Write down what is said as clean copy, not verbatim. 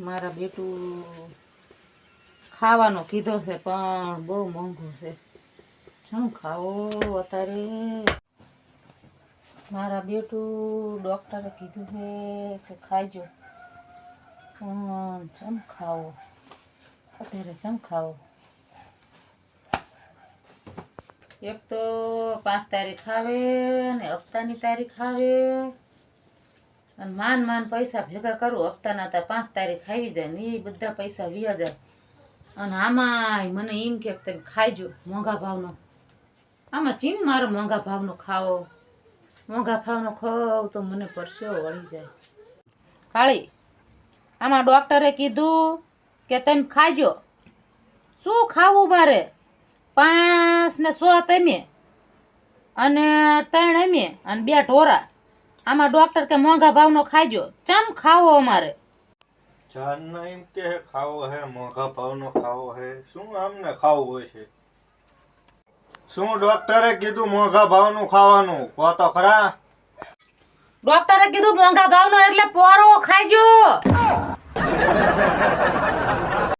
મારા બેટું ખાવાનો કીધો છે પણ બહુ મોંઘું છે. શું ખાવો અત્યારે? મારા બેટું ડોક્ટરે કીધું છે કે ખાઈજો, પણ ચમ ખાવો અત્યારે? ચમ ખાવો? એક તો 5 તારીખ આવે ને હપ્તાની તારીખ આવે, અને માન પૈસા ભેગા કરું હપ્તાના. 5 તારીખ આવી જાય ને એ બધા પૈસા વ્યા જાય. અને આમાં મને એમ કે તમે ખાઈજો મોંઘા ભાવનો. આમાં ચીમ મારો મોંઘા ભાવનો ખાવો? મોંઘા ભાવનો ખાવ તો મને પરસેવો વળી જાય. કાળી, આમાં ડોક્ટરે કીધું કે તમે ખાઈજો. શું ખાવું મારે? 5 ને 100 તમે અને 3 અમે અને 2 ઢોરા. આમાં ડોક્ટર કે મોંઘા ભાવનો ખાઈજો. ચમ ખાવો અમારે? જાન એમ કે ખાવો હે મોંઘા ભાવનો ખાવો હે? શું આમને ખાવું હોય છે? શું ડોક્ટરે કીધું મોંઘા ભાવનું ખાવાનું? કહો તો ખરા. ડોક્ટરે કીધું મોંઘા ભાવનો એટલે પોરો ખાઈજો.